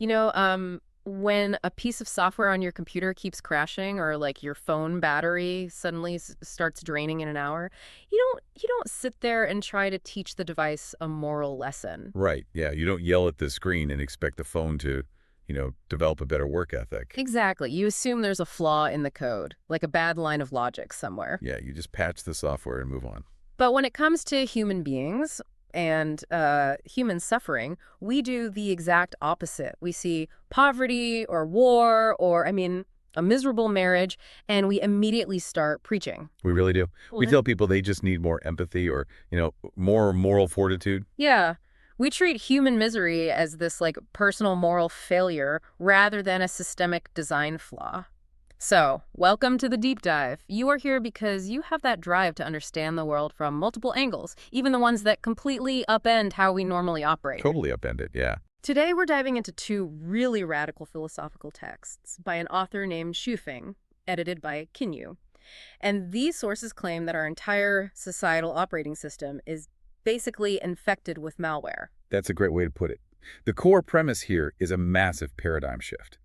You know, when a piece of software on your computer keeps crashing or like your phone battery suddenly starts draining in an hour, you don't sit there and try to teach the device a moral lesson. Right. Yeah. You don't yell at the screen and expect the phone to, develop a better work ethic. Exactly. You assume there's a flaw in the code, like a bad line of logic somewhere. Yeah. You just patch the software and move on. But when it comes to human beings and human suffering, we do the exact opposite. We see poverty or war or, a miserable marriage, and we immediately start preaching. We really do. We What? tell people they just need more empathy or, more moral fortitude. Yeah. We treat human misery as this like personal moral failure rather than a systemic design flaw. So, welcome to the deep dive. You are here because you have that drive to understand the world from multiple angles, even the ones that completely upend how we normally operate. Totally upended. Yeah. Today, we're diving into two really radical philosophical texts by an author named Xu, edited by Kinyu. And these sources claim that our entire societal operating system is basically infected with malware. That's a great way to put it. The core premise here is a massive paradigm shift.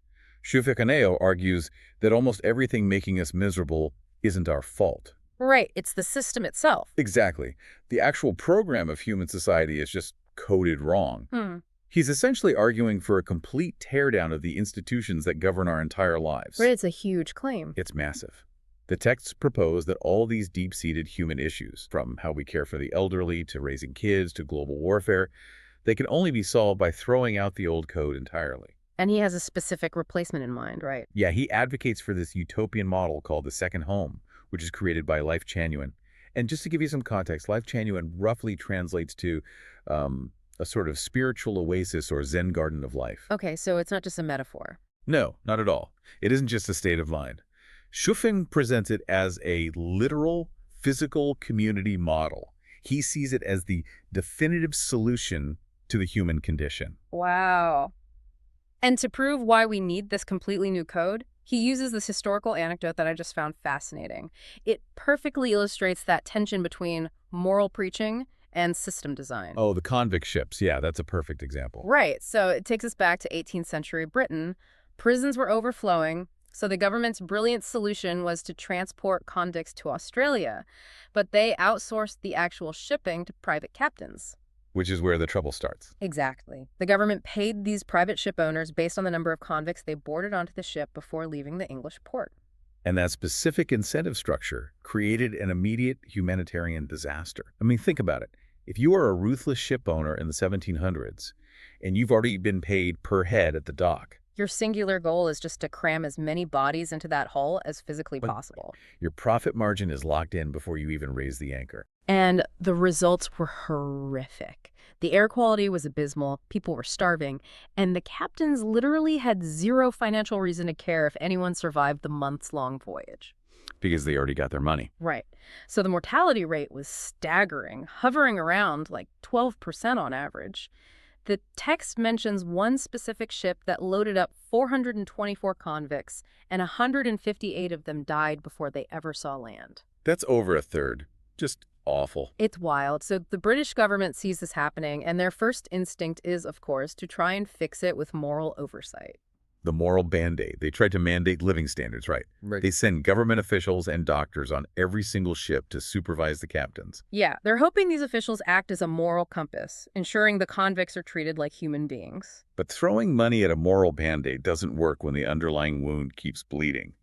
Lifechanyuan argues that almost everything making us miserable isn't our fault. Right, it's the system itself. Exactly. The actual program of human society is just coded wrong. Hmm. He's essentially arguing for a complete teardown of the institutions that govern our entire lives. But it's a huge claim. It's massive. The texts propose that all these deep-seated human issues, from how we care for the elderly to raising kids to global warfare, they can only be solved by throwing out the old code entirely. And he has a specific replacement in mind, right? Yeah, he advocates for this utopian model called the second home, which is created by Lifechanyuan. And just to give you some context, Lifechanyuan roughly translates to a sort of spiritual oasis or Zen garden of life. Okay, so it's not just a metaphor. No, not at all. It isn't just a state of mind. Shufeng presents it as a literal, physical community model. He sees it as the definitive solution to the human condition. Wow. And to prove why we need this completely new code, he uses this historical anecdote that I just found fascinating. It perfectly illustrates that tension between moral preaching and system design. Oh, the convict ships. Yeah, that's a perfect example. Right, so it takes us back to 18th century Britain. Prisons were overflowing, so the government's brilliant solution was to transport convicts to Australia, but they outsourced the actual shipping to private captains. Which is where the trouble starts. Exactly. The government paid these private ship owners based on the number of convicts they boarded onto the ship before leaving the English port. And that specific incentive structure created an immediate humanitarian disaster. I mean, think about it. If you are a ruthless ship owner in the 1700s, and you've already been paid per head at the dock, Your singular goal is just to cram as many bodies into that hull as physically possible. your profit margin is locked in before you even raise the anchor. And the results were horrific. The air quality was abysmal, people were starving, and the captains literally had zero financial reason to care if anyone survived the months-long voyage. Because they already got their money. Right. So the mortality rate was staggering, hovering around like 12% on average. The text mentions one specific ship that loaded up 424 convicts, and 158 of them died before they ever saw land. That's over a third. Just awful. It's wild. So the British government sees this happening, and their first instinct is, of course, to try and fix it with moral oversight. The moral band-aid. They tried to mandate living standards, right? Right. They send government officials and doctors on every single ship to supervise the captains. Yeah, they're hoping these officials act as a moral compass, ensuring the convicts are treated like human beings. But throwing money at a moral band-aid doesn't work when the underlying wound keeps bleeding.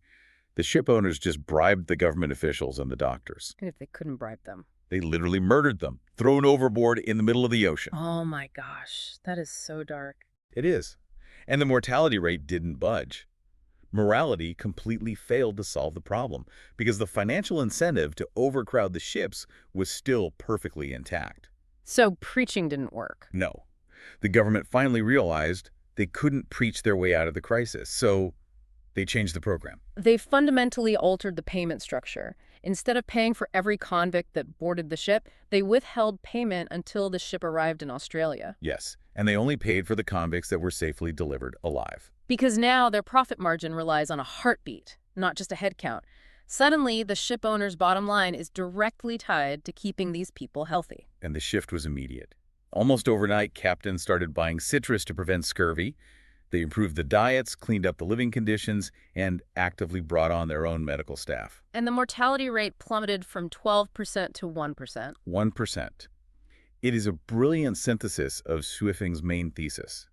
The ship owners just bribed the government officials and the doctors. And if they couldn't bribe them. They literally murdered them, thrown overboard in the middle of the ocean. Oh my gosh, that is so dark. It is. And the mortality rate didn't budge. Morality completely failed to solve the problem because the financial incentive to overcrowd the ships was still perfectly intact. So preaching didn't work. No. The government finally realized they couldn't preach their way out of the crisis, so they changed the program. They fundamentally altered the payment structure. Instead of paying for every convict that boarded the ship, they withheld payment until the ship arrived in Australia. Yes, and they only paid for the convicts that were safely delivered alive. Because now their profit margin relies on a heartbeat, not just a head count. Suddenly, the ship owner's bottom line is directly tied to keeping these people healthy. And the shift was immediate. Almost overnight, captains started buying citrus to prevent scurvy. They improved the diets, cleaned up the living conditions, and actively brought on their own medical staff. And the mortality rate plummeted from 12% to 1%. 1%. It is a brilliant synthesis of Shuifeng's main thesis.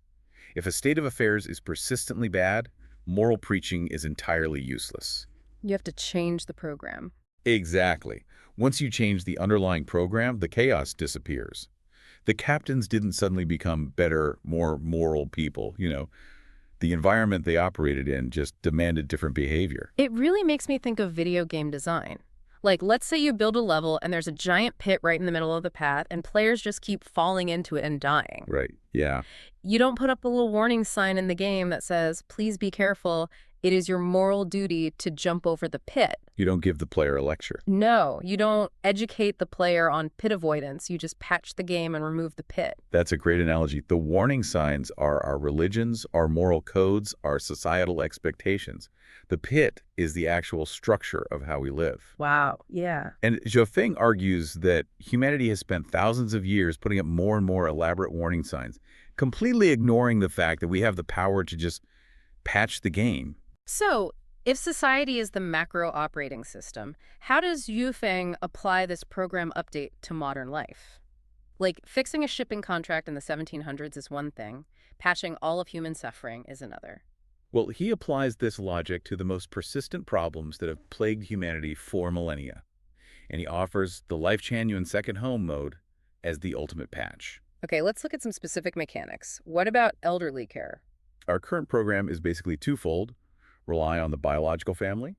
If a state of affairs is persistently bad, moral preaching is entirely useless. You have to change the program. Exactly. Once you change the underlying program, the chaos disappears. The captains didn't suddenly become better, more moral people. The environment they operated in just demanded different behavior. It really makes me think of video game design. Like, let's say you build a level and there's a giant pit right in the middle of the path and players just keep falling into it and dying. Right, yeah. You don't put up a little warning sign in the game that says, please be careful. It is your moral duty to jump over the pit. You don't give the player a lecture. No, you don't educate the player on pit avoidance. You just patch the game and remove the pit. That's a great analogy. The warning signs are our religions, our moral codes, our societal expectations. The pit is the actual structure of how we live. Wow, yeah. And Zhou argues that humanity has spent thousands of years putting up more and more elaborate warning signs, completely ignoring the fact that we have the power to just patch the game. So, if society is the macro operating system, how does Yufeng apply this program update to modern life? Like, fixing a shipping contract in the 1700s is one thing, patching all of human suffering is another. Well, he applies this logic to the most persistent problems that have plagued humanity for millennia. And he offers the Lifechanyuan second home mode as the ultimate patch. Okay, let's look at some specific mechanics. What about elderly care? Our current program is basically twofold: rely on the biological family,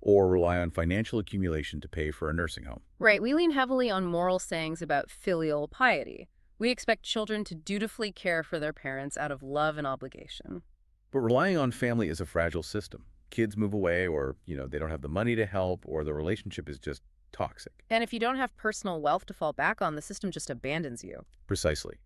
or rely on financial accumulation to pay for a nursing home. Right, we lean heavily on moral sayings about filial piety. We expect children to dutifully care for their parents out of love and obligation. But relying on family is a fragile system. Kids move away, or, they don't have the money to help, or the relationship is just toxic. And if you don't have personal wealth to fall back on, the system just abandons you. Precisely.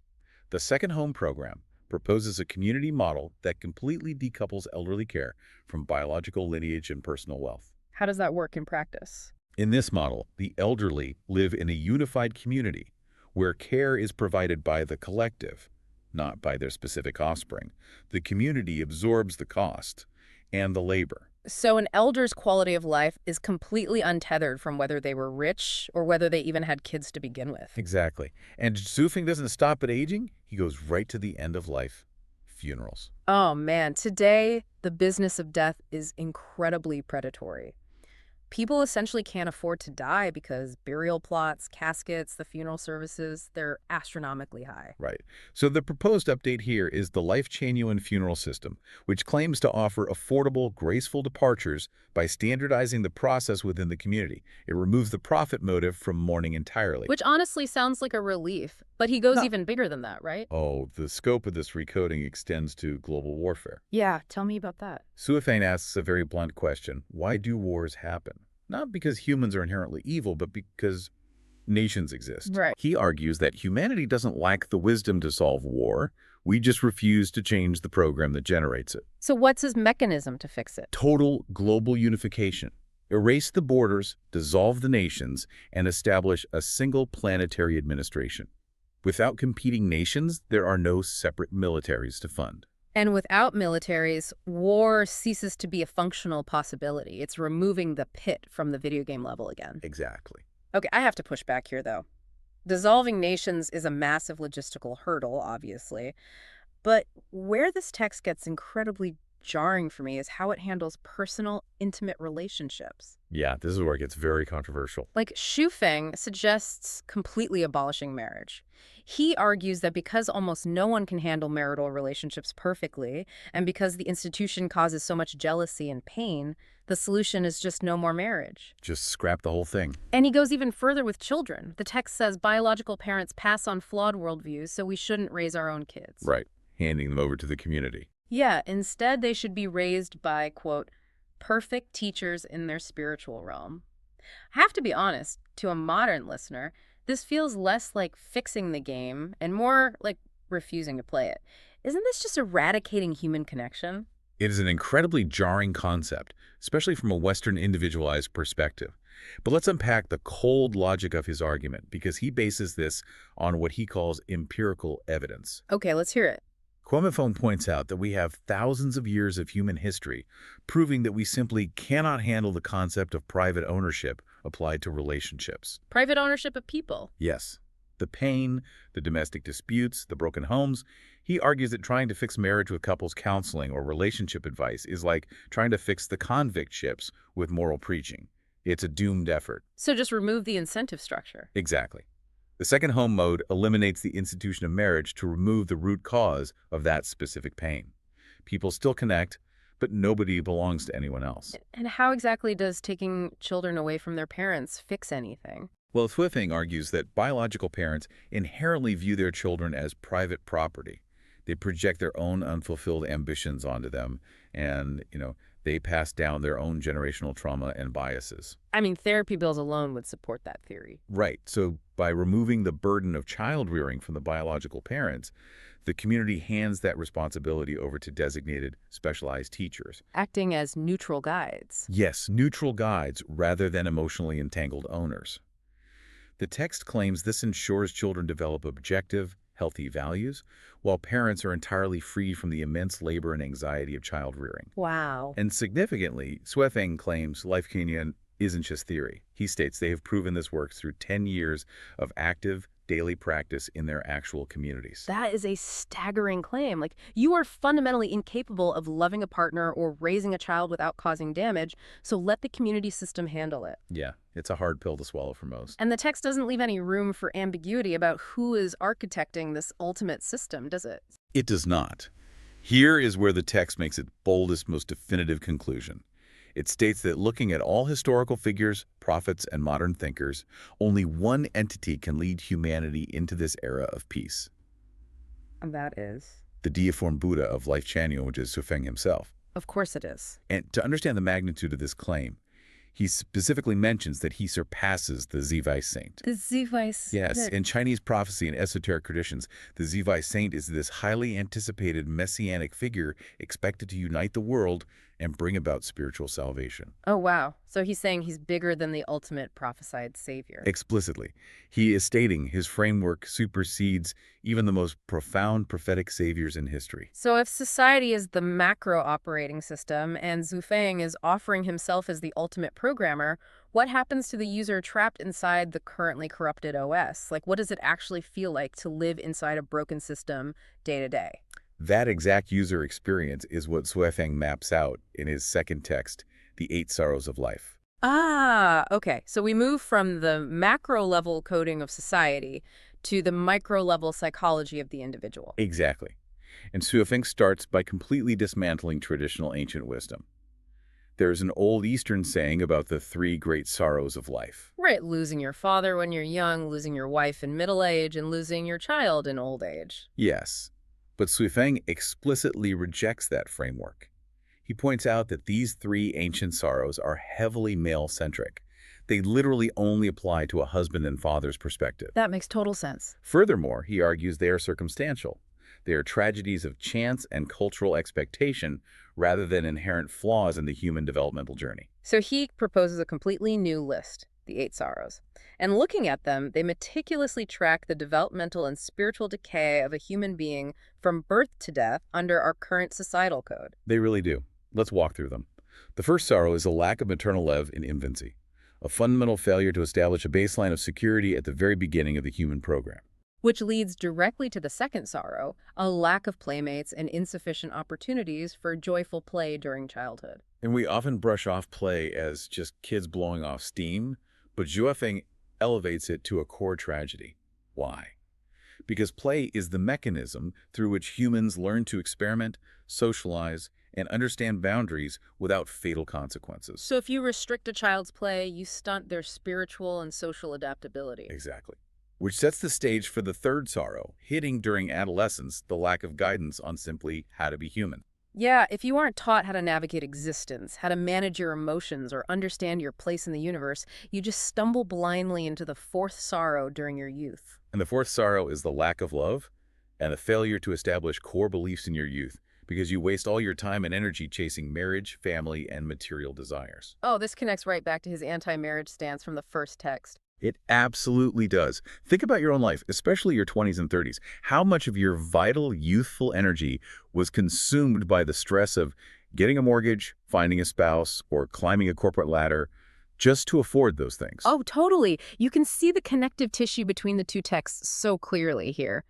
The second home program proposes a community model that completely decouples elderly care from biological lineage and personal wealth. How does that work in practice? In this model, the elderly live in a unified community where care is provided by the collective, not by their specific offspring. The community absorbs the cost and the labor. So an elder's quality of life is completely untethered from whether they were rich or whether they even had kids to begin with. Exactly. And Zufeng doesn't stop at aging. He goes right to the end of life, funerals. Oh man, today the business of death is incredibly predatory. People essentially can't afford to die because burial plots, caskets, the funeral services, they're astronomically high. Right. So the proposed update here is the Lifechanyuan funeral system, which claims to offer affordable, graceful departures by standardizing the process within the community. It removes the profit motive from mourning entirely. Which honestly sounds like a relief, but he goes No. even bigger than that, right? Oh, the scope of this recoding extends to global warfare. Yeah, tell me about that. Suifane asks a very blunt question: why do wars happen? Not because humans are inherently evil, but because nations exist. Right. He argues that humanity doesn't lack the wisdom to solve war. We just refuse to change the program that generates it. So what's his mechanism to fix it? Total global unification. Erase the borders, dissolve the nations, and establish a single planetary administration. Without competing nations, there are no separate militaries to fund. And without militaries, war ceases to be a functional possibility. It's removing the pit from the video game level again. Exactly. Okay, I have to push back here, though. Dissolving nations is a massive logistical hurdle, obviously. But where this text gets incredibly jarring for me is how it handles personal, intimate relationships. Yeah, this is where it gets very controversial. Like, Shufeng suggests completely abolishing marriage. He argues that because almost no one can handle marital relationships perfectly, and because the institution causes so much jealousy and pain, the solution is just no more marriage. Just scrap the whole thing. And he goes even further with children. The text says biological parents pass on flawed worldviews, so we shouldn't raise our own kids. Right. Handing them over to the community. Yeah, instead they should be raised by, quote, perfect teachers in their spiritual realm. I have to be honest, to a modern listener, this feels less like fixing the game and more like refusing to play it. Isn't this just eradicating human connection? It is an incredibly jarring concept, especially from a Western individualized perspective. But let's unpack the cold logic of his argument, because he bases this on what he calls empirical evidence. Okay, let's hear it. Kwomefong points out that we have thousands of years of human history proving that we simply cannot handle the concept of private ownership applied to relationships. Private ownership of people. Yes, the pain, the domestic disputes, the broken homes. He argues that trying to fix marriage with couples counseling or relationship advice is like trying to fix the convict ships with moral preaching. It's a doomed effort. So just remove the incentive structure. Exactly. The second home mode eliminates the institution of marriage to remove the root cause of that specific pain. People still connect, but nobody belongs to anyone else. And how exactly does taking children away from their parents fix anything? Well, Swifting argues that biological parents inherently view their children as private property. They project their own unfulfilled ambitions onto them, and, they pass down their own generational trauma and biases. I mean, therapy bills alone would support that theory. Right. So by removing the burden of child rearing from the biological parents, the community hands that responsibility over to designated specialized teachers. Acting as neutral guides. Yes, neutral guides rather than emotionally entangled owners. The text claims this ensures children develop objective, healthy values, while parents are entirely free from the immense labor and anxiety of child rearing. Wow. And significantly, Swefeng claims Lifechanyuan isn't just theory. He states they have proven this works through 10 years of active, daily practice in their actual communities. That is a staggering claim. Like, you are fundamentally incapable of loving a partner or raising a child without causing damage, so let the community system handle it. Yeah, it's a hard pill to swallow for most. And the text doesn't leave any room for ambiguity about who is architecting this ultimate system, does it? It does not. Here is where the text makes its boldest, most definitive conclusion. It states that looking at all historical figures, prophets, and modern thinkers, only one entity can lead humanity into this era of peace. And that is? The deiform Buddha of Lifechanyuan, which is Swefeng himself. Of course it is. And to understand the magnitude of this claim, he specifically mentions that he surpasses the Zivai saint. The Zivai. Yes, in Chinese prophecy and esoteric traditions, the Zivai saint is this highly anticipated messianic figure expected to unite the world and bring about spiritual salvation. Oh, wow. So he's saying he's bigger than the ultimate prophesied savior. Explicitly, he is stating his framework supersedes even the most profound prophetic saviors in history. So if society is the macro operating system and Zhu Feng is offering himself as the ultimate programmer, what happens to the user trapped inside the currently corrupted OS? Like, what does it actually feel like to live inside a broken system day to day? That exact user experience is what Swefeng maps out in his second text, The 8 Sorrows of Life. Ah, okay. So we move from the macro level coding of society to the micro level psychology of the individual. Exactly. And Swefeng starts by completely dismantling traditional ancient wisdom. There's an old Eastern saying about the 3 great sorrows of life. Right, losing your father when you're young, losing your wife in middle age, and losing your child in old age. Yes, but Swefeng explicitly rejects that framework. He points out that these 3 ancient sorrows are heavily male-centric. They literally only apply to a husband and father's perspective. That makes total sense. Furthermore, he argues they are circumstantial. They are tragedies of chance and cultural expectation rather than inherent flaws in the human developmental journey. So he proposes a completely new list, the 8 sorrows. And looking at them, they meticulously track the developmental and spiritual decay of a human being from birth to death under our current societal code. They really do. Let's walk through them. The first sorrow is a lack of maternal love in infancy, a fundamental failure to establish a baseline of security at the very beginning of the human program. Which leads directly to the second sorrow, a lack of playmates and insufficient opportunities for joyful play during childhood. And we often brush off play as just kids blowing off steam, but Zhuofeng elevates it to a core tragedy. Why? Because play is the mechanism through which humans learn to experiment, socialize, and understand boundaries without fatal consequences. So if you restrict a child's play, you stunt their spiritual and social adaptability. Exactly. Which sets the stage for the third sorrow, hitting during adolescence the lack of guidance on simply how to be human. Yeah, if you aren't taught how to navigate existence, how to manage your emotions, or understand your place in the universe, you just stumble blindly into the fourth sorrow during your youth. And the fourth sorrow is the lack of love and the failure to establish core beliefs in your youth because you waste all your time and energy chasing marriage, family, and material desires. Oh, this connects right back to his anti-marriage stance from the first text. It absolutely does. Think about your own life, especially your 20s and 30s. How much of your vital, youthful energy was consumed by the stress of getting a mortgage, finding a spouse, or climbing a corporate ladder just to afford those things? Oh, totally. You can see the connective tissue between the two texts so clearly here.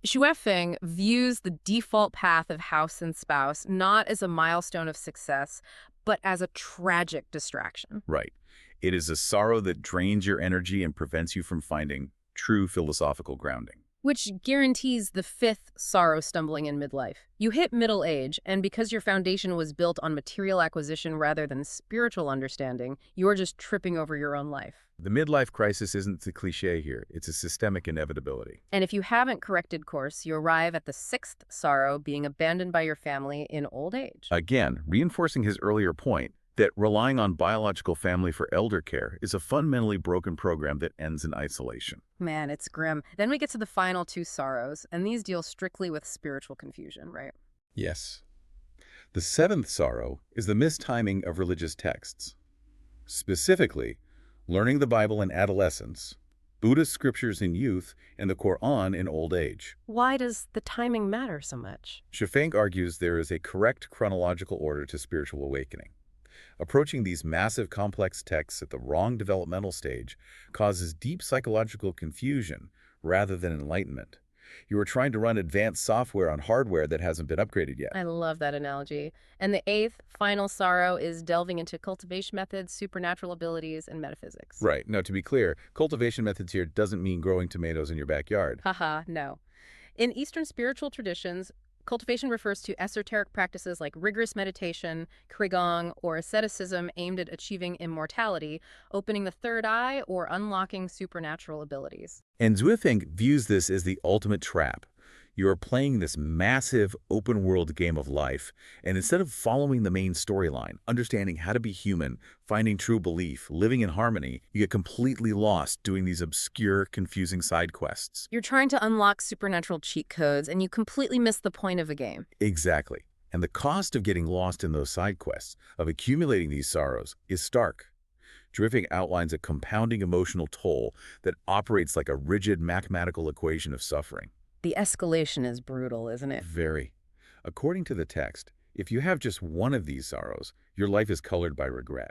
Shuefeng views the default path of house and spouse not as a milestone of success, but as a tragic distraction. Right. It is a sorrow that drains your energy and prevents you from finding true philosophical grounding. Which guarantees the fifth sorrow stumbling in midlife. You hit middle age, and because your foundation was built on material acquisition rather than spiritual understanding, you're just tripping over your own life. The midlife crisis isn't the cliche here. It's a systemic inevitability. And if you haven't corrected course, you arrive at the sixth sorrow, being abandoned by your family in old age. Again, reinforcing his earlier point that relying on biological family for elder care is a fundamentally broken program that ends in isolation. Man, it's grim. Then we get to the final two sorrows, and these deal strictly with spiritual confusion, right? Yes. The seventh sorrow is the mistiming of religious texts. Specifically, learning the Bible in adolescence, Buddhist scriptures in youth, and the Quran in old age. Why does the timing matter so much? Shafang argues there is a correct chronological order to spiritual awakening. Approaching these massive complex texts at the wrong developmental stage causes deep psychological confusion rather than enlightenment. You are trying to run advanced software on hardware that hasn't been upgraded yet. I love that analogy. And the eighth, final sorrow is delving into cultivation methods, supernatural abilities, and metaphysics. Right. Now, to be clear, cultivation methods here doesn't mean growing tomatoes in your backyard. Haha, no. In Eastern spiritual traditions, cultivation refers to esoteric practices like rigorous meditation, qigong, or asceticism aimed at achieving immortality, opening the third eye, or unlocking supernatural abilities. And Zhuifeng views this as the ultimate trap. You are playing this massive open-world game of life, and instead of following the main storyline, understanding how to be human, finding true belief, living in harmony, you get completely lost doing these obscure, confusing side quests. You're trying to unlock supernatural cheat codes, and you completely miss the point of the game. Exactly. And the cost of getting lost in those side quests, of accumulating these sorrows, is stark. Zhuifeng outlines a compounding emotional toll that operates like a rigid mathematical equation of suffering. The escalation is brutal, isn't it? Very. According to the text, if you have just one of these sorrows, your life is colored by regret.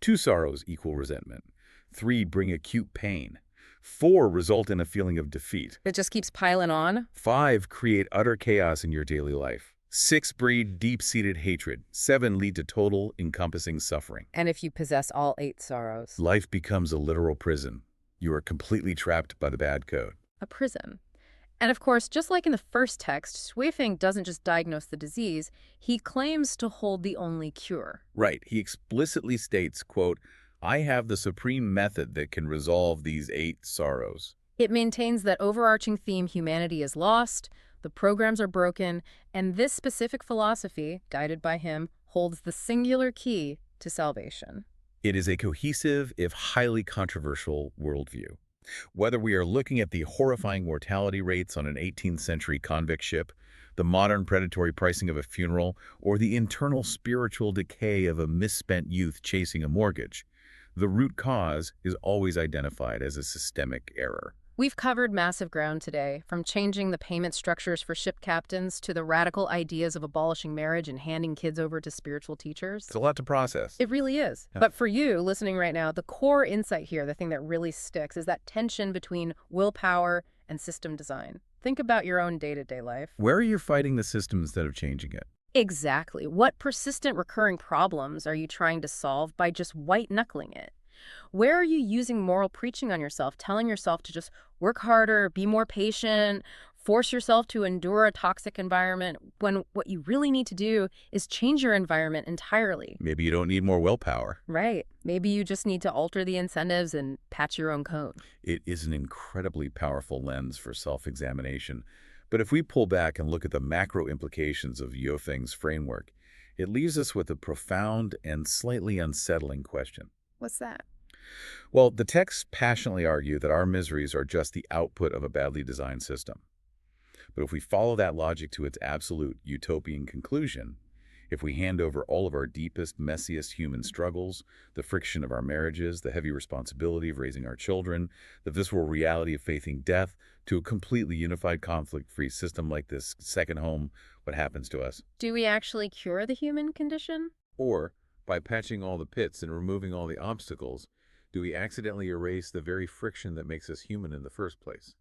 2 sorrows equal resentment. 3 bring acute pain. 4 result in a feeling of defeat. It just keeps piling on. 5 create utter chaos in your daily life. 6 breed deep-seated hatred. 7 lead to total, encompassing suffering. And if you possess all 8 sorrows. Life becomes a literal prison. You are completely trapped by the bad code. A prison. And of course, just like in the first text, Shuifeng doesn't just diagnose the disease, he claims to hold the only cure. Right. He explicitly states, quote, I have the supreme method that can resolve these 8 sorrows. It maintains that overarching theme humanity is lost, the programs are broken, and this specific philosophy, guided by him, holds the singular key to salvation. It is a cohesive, if highly controversial, worldview. Whether we are looking at the horrifying mortality rates on an 18th century convict ship, the modern predatory pricing of a funeral, or the internal spiritual decay of a misspent youth chasing a mortgage, the root cause is always identified as a systemic error. We've covered massive ground today, from changing the payment structures for ship captains to the radical ideas of abolishing marriage and handing kids over to spiritual teachers. It's a lot to process. It really is. Yeah. But for you, listening right now, the core insight here, the thing that really sticks, is that tension between willpower and system design. Think about your own day-to-day life. Where are you fighting the system instead of changing it? Exactly. What persistent recurring problems are you trying to solve by just white-knuckling it? Where are you using moral preaching on yourself, telling yourself to just work harder, be more patient, force yourself to endure a toxic environment, when what you really need to do is change your environment entirely? Maybe you don't need more willpower. Right. Maybe you just need to alter the incentives and patch your own code. It is an incredibly powerful lens for self-examination. But if we pull back and look at the macro implications of Yofeng's framework, it leaves us with a profound and slightly unsettling question. What's that? Well, the texts passionately argue that our miseries are just the output of a badly designed system. But if we follow that logic to its absolute utopian conclusion, If we hand over all of our deepest, messiest human struggles, the friction of our marriages, the heavy responsibility of raising our children, the visceral reality of facing death, to a completely unified, conflict-free system like this second home, what happens to us? Do we actually cure the human condition? Or, by patching all the pits and removing all the obstacles, do we accidentally erase the very friction that makes us human in the first place?